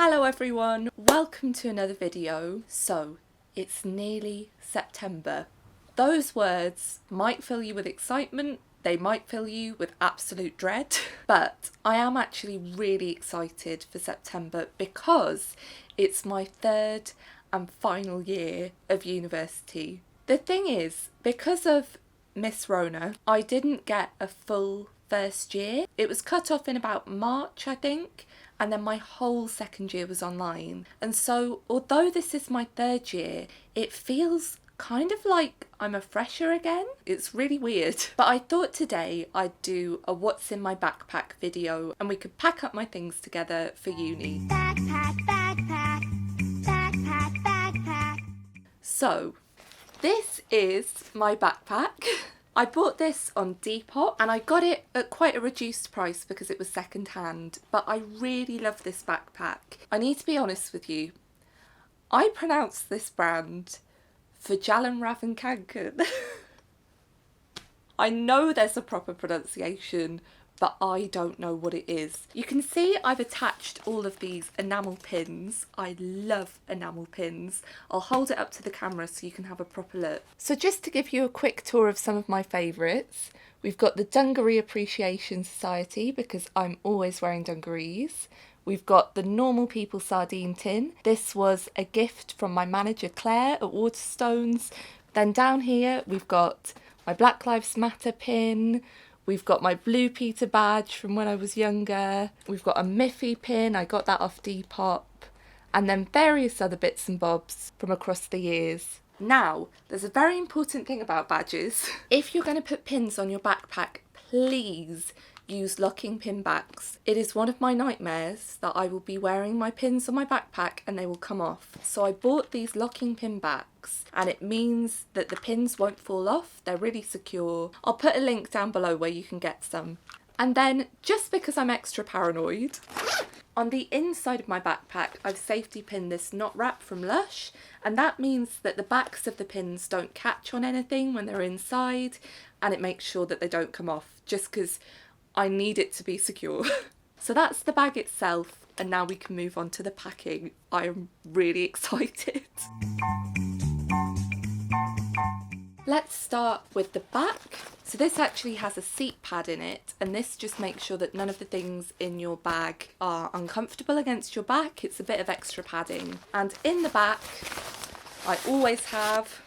Hello everyone, welcome to another video. So, it's nearly September. Those words might fill you with excitement, they might fill you with absolute dread, but I am actually really excited for September because it's my third and final year of university. The thing is, because of Miss Rona, I didn't get a full first year. It was cut off in about March, I think, and then my whole second year was online. And so, although this is my third year, it feels kind of like I'm a fresher again. It's really weird. But I thought today I'd do a what's in my backpack video and we could pack up my things together for uni. Backpack, backpack, backpack, backpack. So, this is my backpack. I bought this on Depop and I got it at quite a reduced price because it was second hand, but I really love this backpack. I need to be honest with you, I pronounce this brand fjällräven kånken. I know there's a proper pronunciation, but I don't know what it is. You can see I've attached all of these enamel pins. I love enamel pins. I'll hold it up to the camera so you can have a proper look. So just to give you a quick tour of some of my favourites, we've got the Dungaree Appreciation Society because I'm always wearing dungarees. We've got the Normal People sardine tin. This was a gift from my manager Claire at Waterstones. Then down here we've got my Black Lives Matter pin. We've got my Blue Peter badge from when I was younger. We've got a Miffy pin, I got that off Depop. And then various other bits and bobs from across the years. Now, there's a very important thing about badges. If you're going to put pins on your backpack, please use locking pin backs. It is one of my nightmares that I will be wearing my pins on my backpack and they will come off. So I bought these locking pin backs and it means that the pins won't fall off. They're really secure. I'll put a link down below where you can get some. And then, just because I'm extra paranoid, on the inside of my backpack I've safety pinned this knot wrap from Lush, and that means that the backs of the pins don't catch on anything when they're inside, and it makes sure that they don't come off, just because I need it to be secure. So that's the bag itself, and now we can move on to the packing. I am really excited. Let's start with the back. So this actually has a seat pad in it, and this just makes sure that none of the things in your bag are uncomfortable against your back. It's a bit of extra padding. And in the back, I always have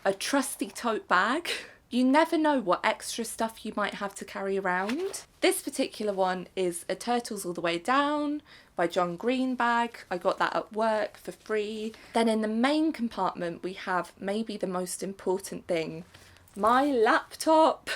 a trusty tote bag. You never know what extra stuff you might have to carry around. This particular one is a Turtles All the Way Down by John Green bag. I got that at work for free. Then in the main compartment we have maybe the most important thing, my laptop.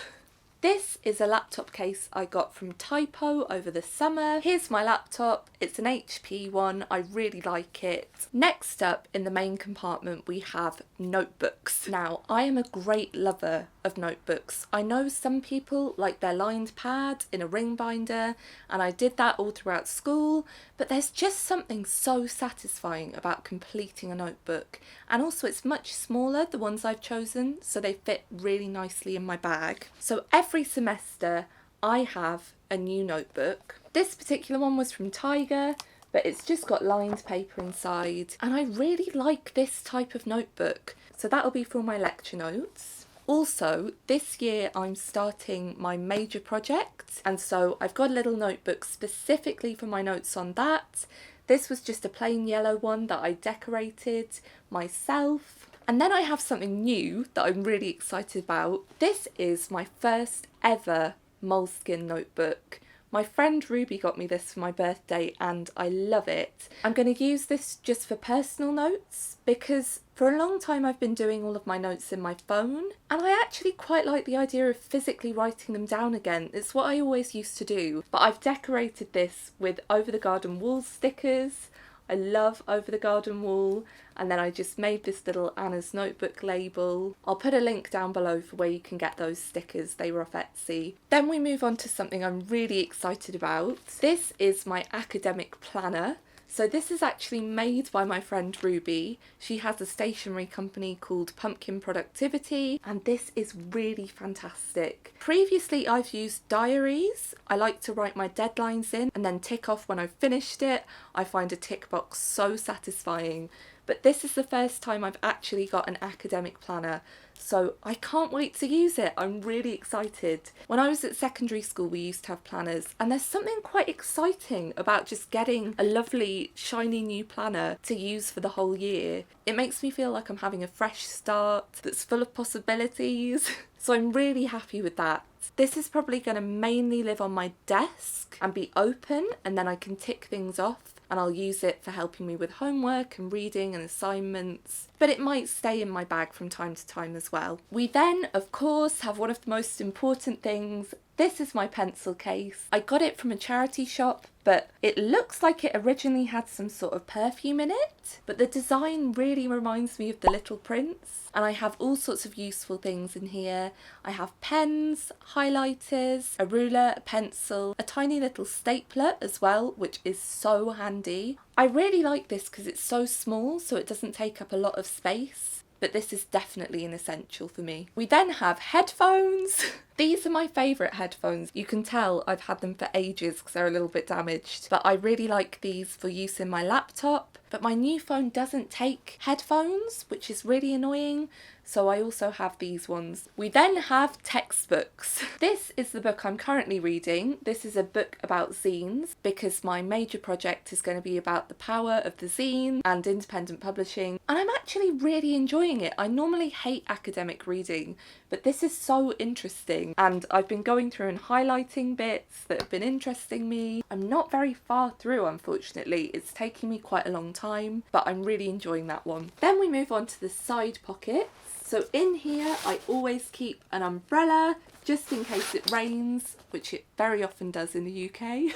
This is a laptop case I got from Typo over the summer. Here's my laptop. It's an HP one. I really like it. Next up in the main compartment we have notebooks. Now, I am a great lover of notebooks. I know some people like their lined pad in a ring binder, and I did that all throughout school, but there's just something so satisfying about completing a notebook. And also it's much smaller, the ones I've chosen, so they fit really nicely in my bag. So every semester I have a new notebook. This particular one was from Tiger, but it's just got lined paper inside, and I really like this type of notebook, so that'll be for my lecture notes. Also, this year I'm starting my major project, and so I've got a little notebook specifically for my notes on that. This was just a plain yellow one that I decorated myself. And then I have something new that I'm really excited about. This is my first ever moleskin notebook. My friend Ruby got me this for my birthday and I love it. I'm going to use this just for personal notes because for a long time I've been doing all of my notes in my phone, and I actually quite like the idea of physically writing them down again. It's what I always used to do, but I've decorated this with over the garden wall stickers. I love over the garden wall, and then I just made this little Anna's notebook label. I'll put a link down below for where you can get those stickers. They were off Etsy. Then we move on to something I'm really excited about. This is my academic planner. So this is actually made by my friend Ruby. She has a stationery company called Pumpkin Productivity, and this is really fantastic. Previously I've used diaries. I like to write my deadlines in and then tick off when I've finished it. I find a tick box so satisfying. But this is the first time I've actually got an academic planner, so I can't wait to use it. I'm really excited. When I was at secondary school, we used to have planners, and there's something quite exciting about just getting a lovely, shiny new planner to use for the whole year. It makes me feel like I'm having a fresh start that's full of possibilities. So I'm really happy with that. This is probably going to mainly live on my desk and be open, and then I can tick things off, and I'll use it for helping me with homework and reading and assignments, but it might stay in my bag from time to time as well. We then, of course, have one of the most important things. This is my pencil case. I got it from a charity shop, but it looks like it originally had some sort of perfume in it, but the design really reminds me of The Little Prince, and I have all sorts of useful things in here. I have pens, highlighters, a ruler, a pencil, a tiny little stapler as well, which is so handy. I really like this because it's so small, so it doesn't take up a lot of space, but this is definitely an essential for me. We then have headphones. These are my favourite headphones. You can tell I've had them for ages because they're a little bit damaged, but I really like these for use in my laptop. But my new phone doesn't take headphones, which is really annoying, so I also have these ones. We then have textbooks. This is the book I'm currently reading. This is a book about zines, because my major project is going to be about the power of the zine and independent publishing, and I'm actually really enjoying it. I normally hate academic reading, but this is so interesting, and I've been going through and highlighting bits that have been interesting me. I'm not very far through, unfortunately. It's taking me quite a long time, but I'm really enjoying that one. Then we move on to the side pockets. So in here I always keep an umbrella just in case it rains, which it very often does in the UK.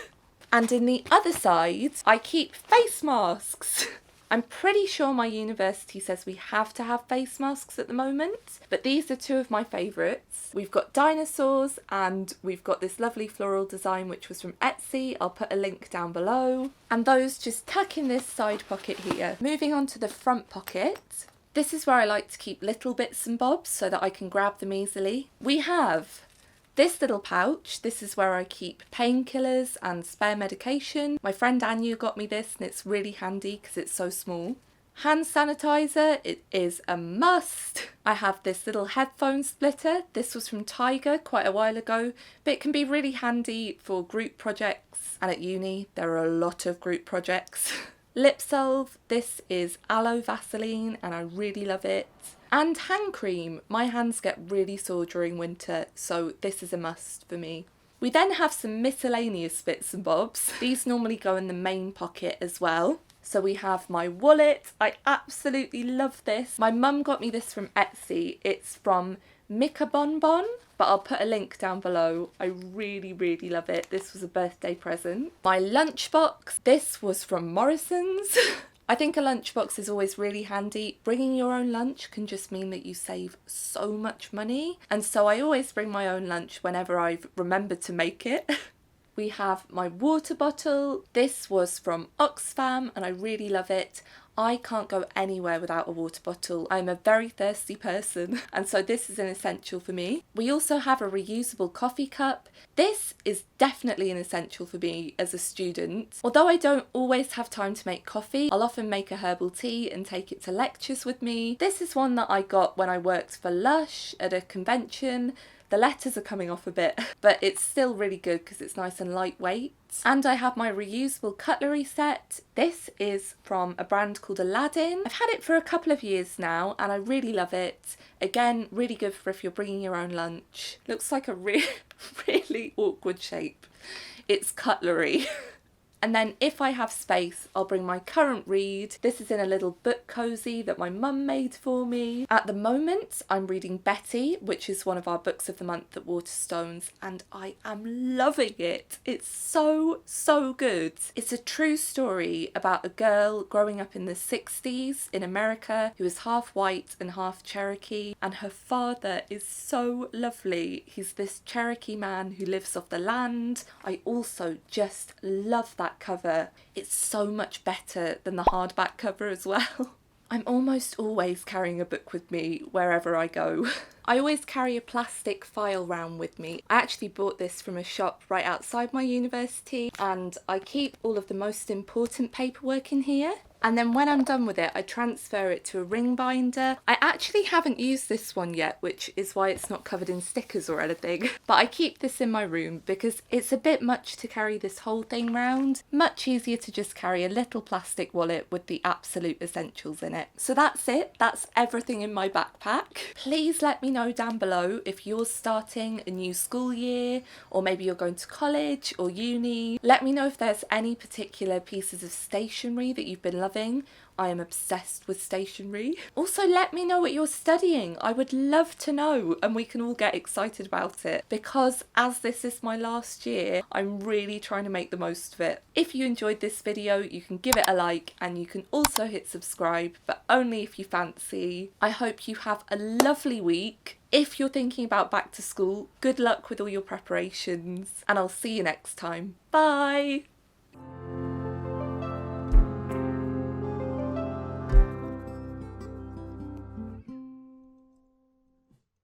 And in the other side I keep face masks. I'm pretty sure my university says we have to have face masks at the moment, but these are two of my favourites. We've got dinosaurs, and we've got this lovely floral design which was from Etsy. I'll put a link down below. And those just tuck in this side pocket here. Moving on to the front pocket. This is where I like to keep little bits and bobs so that I can grab them easily. We have this little pouch. This is where I keep painkillers and spare medication. My friend Anya got me this, and it's really handy because it's so small. Hand sanitizer, it is a must. I have this little headphone splitter. This was from Tiger quite a while ago, but it can be really handy for group projects, and at uni there are a lot of group projects. Lip salve, this is aloe Vaseline and I really love it. And hand cream. My hands get really sore during winter, so this is a must for me. We then have some miscellaneous bits and bobs. These normally go in the main pocket as well. So we have my wallet. I absolutely love this. My mum got me this from Etsy. It's from Mika Bonbon, but I'll put a link down below. I really, really love it. This was a birthday present. My lunchbox. This was from Morrison's. I think a lunchbox is always really handy. Bringing your own lunch can just mean that you save so much money. And so I always bring my own lunch whenever I've remembered to make it. We have my water bottle. This was from Oxfam and I really love it. I can't go anywhere without a water bottle. I'm a very thirsty person, and so this is an essential for me. We also have a reusable coffee cup. This is definitely an essential for me as a student. Although I don't always have time to make coffee, I'll often make a herbal tea and take it to lectures with me. This is one that I got when I worked for Lush at a convention. The letters are coming off a bit, but it's still really good because it's nice and lightweight. And I have my reusable cutlery set. This is from a brand called Aladdin. I've had it for a couple of years now and I really love it. Again, really good for if you're bringing your own lunch. Looks like a really awkward shape. It's cutlery. And then if I have space, I'll bring my current read. This is in a little book cozy that my mum made for me. At the moment, I'm reading Betty, which is one of our books of the month at Waterstones, and I am loving it. It's so, so good. It's a true story about a girl growing up in the 60s in America who is half white and half Cherokee, and her father is so lovely. He's this Cherokee man who lives off the land. I also just love that paperback cover, it's so much better than the hardback cover as well. I'm almost always carrying a book with me wherever I go. I always carry a plastic file round with me. I actually bought this from a shop right outside my university, and I keep all of the most important paperwork in here. And then when I'm done with it, I transfer it to a ring binder. I actually haven't used this one yet, which is why it's not covered in stickers or anything. But I keep this in my room because it's a bit much to carry this whole thing round. Much easier to just carry a little plastic wallet with the absolute essentials in it. So that's it. That's everything in my backpack. Please let me know down below if you're starting a new school year, or maybe you're going to college or uni. Let me know if there's any particular pieces of stationery that you've been loving. I am obsessed with stationery. Also, let me know what you're studying. I would love to know, and we can all get excited about it, because as this is my last year, I'm really trying to make the most of it. If you enjoyed this video, you can give it a like, and you can also hit subscribe, but only if you fancy. I hope you have a lovely week. If you're thinking about back to school, good luck with all your preparations, and I'll see you next time. Bye!